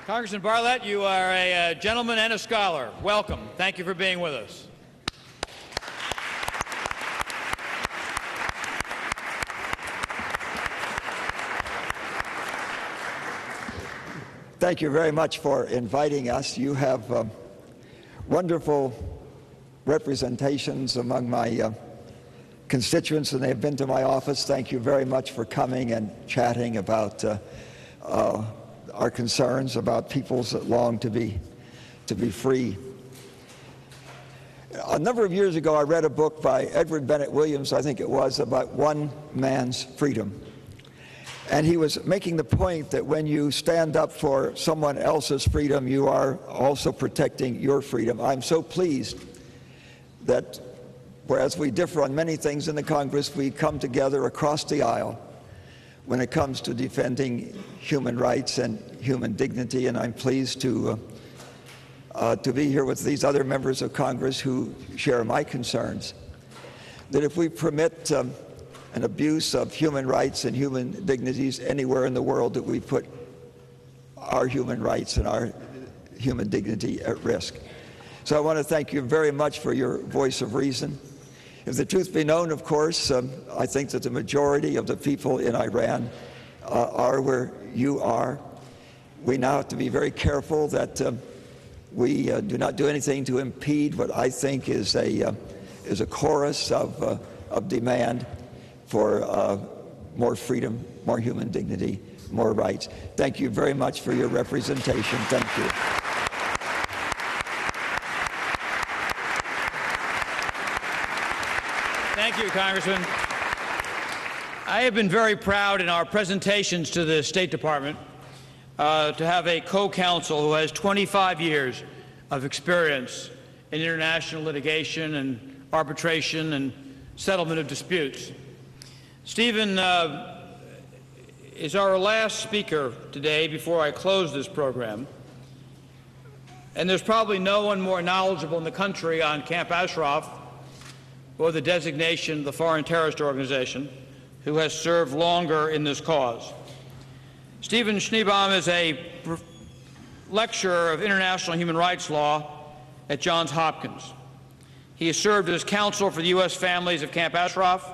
Congressman Bartlett, you are a gentleman and a scholar. Welcome. Thank you for being with us. Thank you very much for inviting us. You have wonderful representations among my constituents, and they've been to my office. Thank you very much for coming and chatting about our concerns about peoples that long to be free. A number of years ago, I read a book by Edward Bennett Williams, I think it was, about one man's freedom. And he was making the point that when you stand up for someone else's freedom, you are also protecting your freedom. I'm so pleased that whereas we differ on many things in the Congress, we come together across the aisle when it comes to defending human rights and human dignity, and I'm pleased to be here with these other members of Congress who share my concerns, that if we permit an abuse of human rights and human dignities anywhere in the world, that we put our human rights and our human dignity at risk. So I want to thank you very much for your voice of reason. If the truth be known, of course, I think that the majority of the people in Iran are where you are. We now have to be very careful that we do not do anything to impede what I think is a chorus of demand for more freedom, more human dignity, more rights. Thank you very much for your representation. Thank you. Thank you, Congressman. I have been very proud in our presentations to the State Department to have a co-counsel who has 25 years of experience in international litigation and arbitration and settlement of disputes. Stephen is our last speaker today before I close this program, and there's probably no one more knowledgeable in the country on Camp Ashraf or the designation of the foreign terrorist organization who has served longer in this cause. Stephen Schneebaum is a lecturer of international human rights law at Johns Hopkins. He has served as counsel for the U.S. families of Camp Ashraf.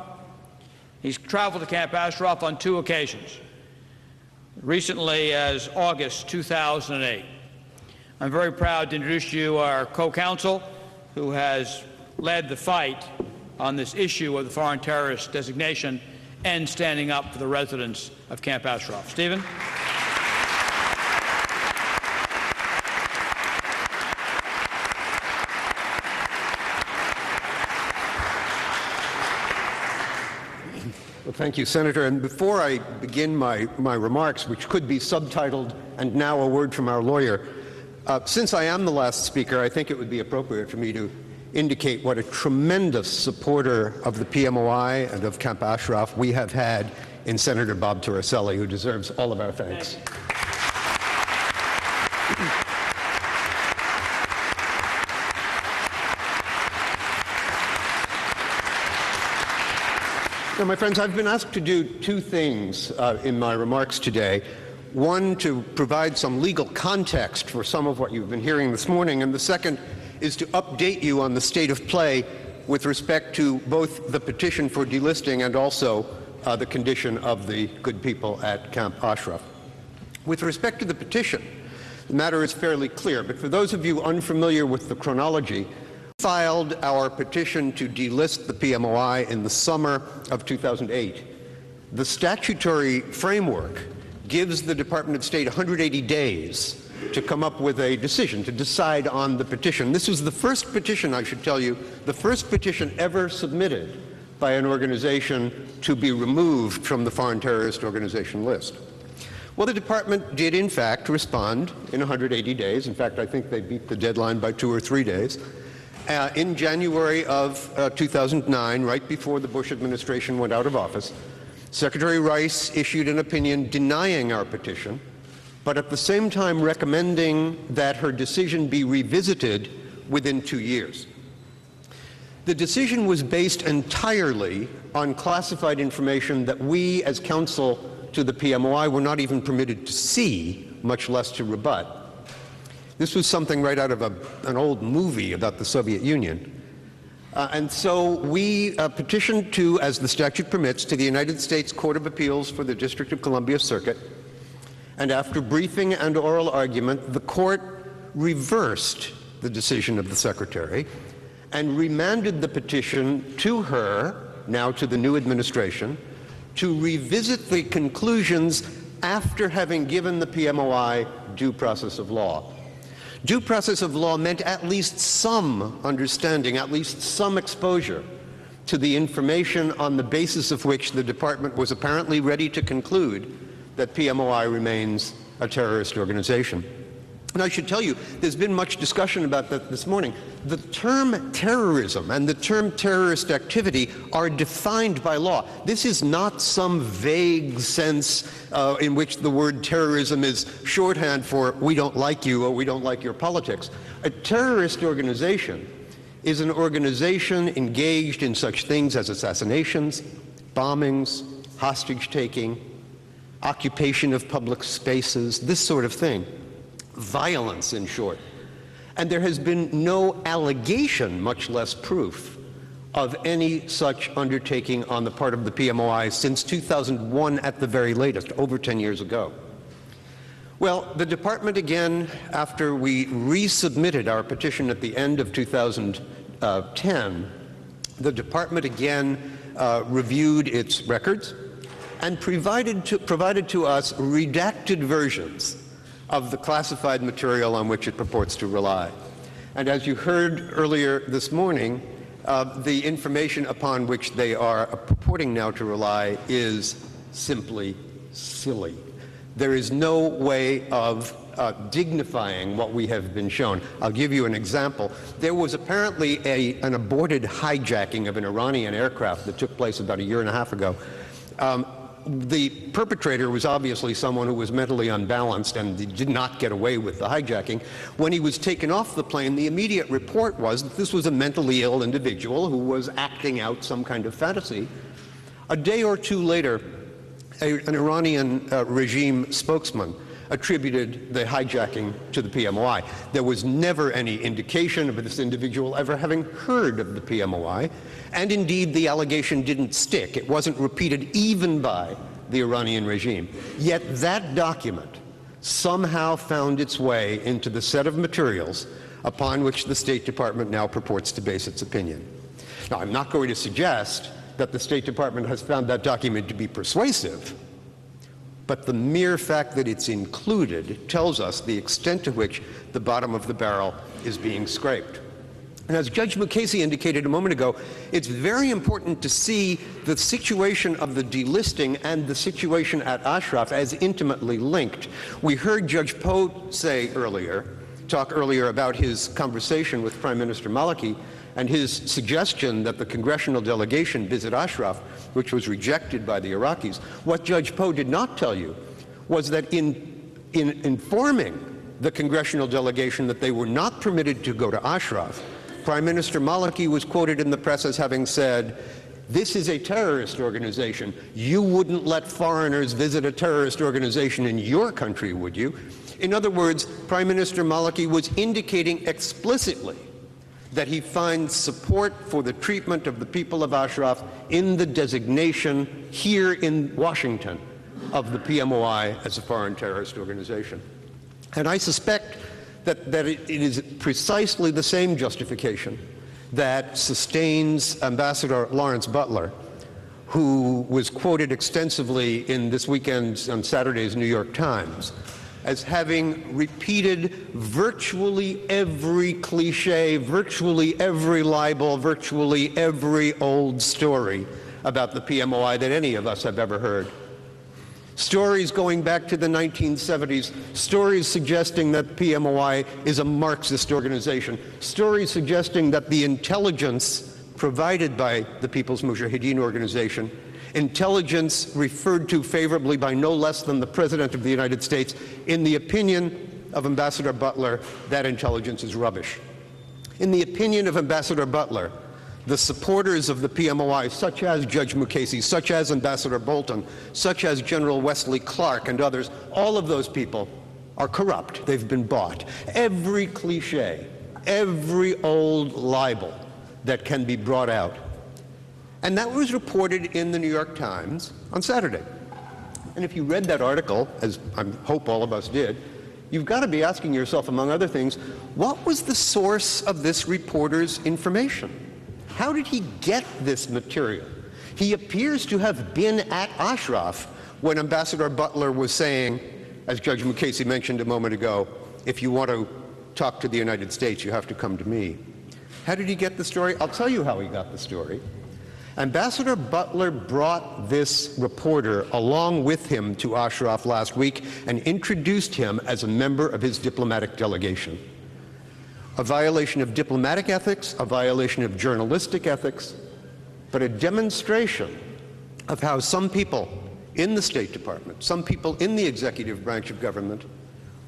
He's traveled to Camp Ashraf on 2 occasions, recently as August 2008. I'm very proud to introduce you our co-counsel who has led the fight on this issue of the foreign terrorist designation and standing up for the residents of Camp Ashraf. Stephen? Well, thank you, Senator. And before I begin my remarks, which could be subtitled, "And now a word from our lawyer," since I am the last speaker, I think it would be appropriate for me to indicate what a tremendous supporter of the PMOI and of Camp Ashraf we have had in Senator Bob Torricelli, who deserves all of our thanks. Now, my friends, I've been asked to do 2 things in my remarks today. One, to provide some legal context for some of what you've been hearing this morning, and the second is to update you on the state of play with respect to both the petition for delisting and also the condition of the good people at Camp Ashraf. With respect to the petition, the matter is fairly clear, but for those of you unfamiliar with the chronology, we filed our petition to delist the PMOI in the summer of 2008. The statutory framework gives the Department of State 180 days to come up with a decision, to decide on the petition. This was the first petition, I should tell you, the first petition ever submitted by an organization to be removed from the foreign terrorist organization list. Well, the department did, in fact, respond in 180 days. In fact, I think they beat the deadline by 2 or 3 days. In January of 2009, right before the Bush administration went out of office, Secretary Rice issued an opinion denying our petition, but at the same time recommending that her decision be revisited within 2 years. The decision was based entirely on classified information that we, as counsel to the PMOI, were not even permitted to see, much less to rebut. This was something right out of an old movie about the Soviet Union. And so we petitioned to, as the statute permits, to the United States Court of Appeals for the District of Columbia Circuit. And after briefing and oral argument, the court reversed the decision of the Secretary and remanded the petition to her, now to the new administration, to revisit the conclusions after having given the PMOI due process of law. Due process of law meant at least some understanding, at least some exposure to the information on the basis of which the department was apparently ready to conclude that PMOI remains a terrorist organization. And I should tell you, there's been much discussion about that this morning. The term terrorism and the term terrorist activity are defined by law. This is not some vague sense in which the word terrorism is shorthand for we don't like you or we don't like your politics. A terrorist organization is an organization engaged in such things as assassinations, bombings, hostage-taking, occupation of public spaces, this sort of thing. Violence, in short. And there has been no allegation, much less proof, of any such undertaking on the part of the PMOI since 2001 at the very latest, over 10 years ago. Well, the department again, after we resubmitted our petition at the end of 2010, the department again reviewed its records and provided to us redacted versions of the classified material on which it purports to rely. And as you heard earlier this morning, the information upon which they are purporting now to rely is simply silly. There is no way of dignifying what we have been shown. I'll give you an example. There was apparently an aborted hijacking of an Iranian aircraft that took place about a year and a half ago. The perpetrator was obviously someone who was mentally unbalanced and did not get away with the hijacking. When he was taken off the plane, the immediate report was that this was a mentally ill individual who was acting out some kind of fantasy. A day or two later, an Iranian regime spokesman attributed the hijacking to the PMOI. There was never any indication of this individual ever having heard of the PMOI, and indeed the allegation didn't stick. It wasn't repeated even by the Iranian regime. Yet that document somehow found its way into the set of materials upon which the State Department now purports to base its opinion. Now, I'm not going to suggest that the State Department has found that document to be persuasive, but the mere fact that it's included tells us the extent to which the bottom of the barrel is being scraped. And as Judge Mukasey indicated a moment ago, it's very important to see the situation of the delisting and the situation at Ashraf as intimately linked. We heard Judge Poe talk earlier about his conversation with Prime Minister Maliki and his suggestion that the congressional delegation visit Ashraf, which was rejected by the Iraqis. What Judge Poe did not tell you was that in informing the congressional delegation that they were not permitted to go to Ashraf, Prime Minister Maliki was quoted in the press as having said, "This is a terrorist organization. You wouldn't let foreigners visit a terrorist organization in your country, would you?" In other words, Prime Minister Maliki was indicating explicitly that he finds support for the treatment of the people of Ashraf in the designation here in Washington of the PMOI as a foreign terrorist organization. And I suspect that it is precisely the same justification that sustains Ambassador Lawrence Butler, who was quoted extensively in this weekend's, on Saturday's, New York Times, as having repeated virtually every cliche, virtually every libel, virtually every old story about the PMOI that any of us have ever heard. Stories going back to the 1970s, stories suggesting that PMOI is a Marxist organization, stories suggesting that the intelligence provided by the People's Mujahideen organization, intelligence referred to favorably by no less than the President of the United States, in the opinion of Ambassador Butler, that intelligence is rubbish. In the opinion of Ambassador Butler, the supporters of the PMOI, such as Judge Mukasey, such as Ambassador Bolton, such as General Wesley Clark and others, all of those people are corrupt. They've been bought. Every cliche, every old libel that can be brought out. And that was reported in the New York Times on Saturday. And if you read that article, as I hope all of us did, you've got to be asking yourself, among other things, what was the source of this reporter's information? How did he get this material? He appears to have been at Ashraf when Ambassador Butler was saying, as Judge McCasey mentioned a moment ago, if you want to talk to the United States, you have to come to me. How did he get the story? I'll tell you how he got the story. Ambassador Butler brought this reporter along with him to Ashraf last week and introduced him as a member of his diplomatic delegation. A violation of diplomatic ethics, a violation of journalistic ethics, but a demonstration of how some people in the State Department, some people in the executive branch of government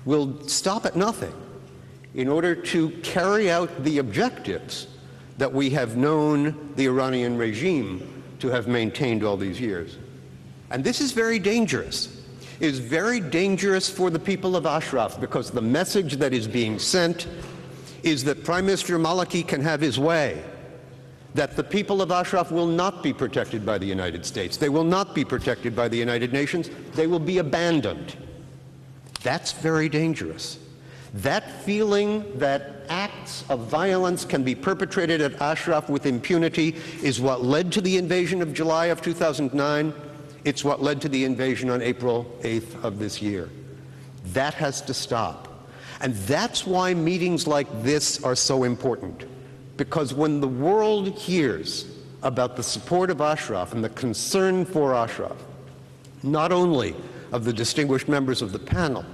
will stop at nothing in order to carry out the objectives that we have known the Iranian regime to have maintained all these years. And this is very dangerous. It is very dangerous for the people of Ashraf because the message that is being sent is that Prime Minister Maliki can have his way, that the people of Ashraf will not be protected by the United States. They will not be protected by the United Nations. They will be abandoned. That's very dangerous. That feeling that acts of violence can be perpetrated at Ashraf with impunity is what led to the invasion of July of 2009. It's what led to the invasion on April 8th of this year. That has to stop. And that's why meetings like this are so important. Because when the world hears about the support of Ashraf and the concern for Ashraf, not only of the distinguished members of the panel,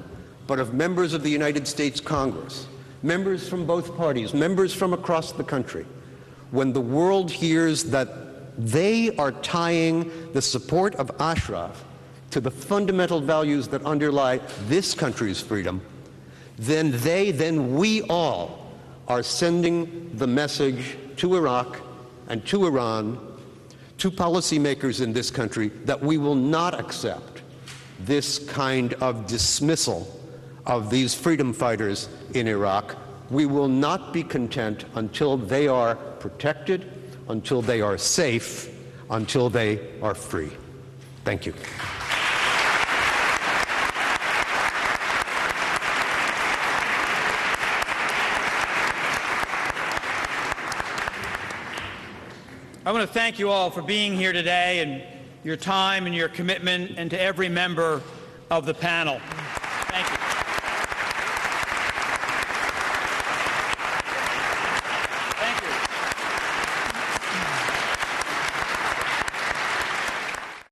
but of members of the United States Congress, members from both parties, members from across the country, when the world hears that they are tying the support of Ashraf to the fundamental values that underlie this country's freedom, then we all are sending the message to Iraq and to Iran, to policymakers in this country, that we will not accept this kind of dismissal of these freedom fighters in Iraq. We will not be content until they are protected, until they are safe, until they are free. Thank you. I want to thank you all for being here today and your time and your commitment, and to every member of the panel.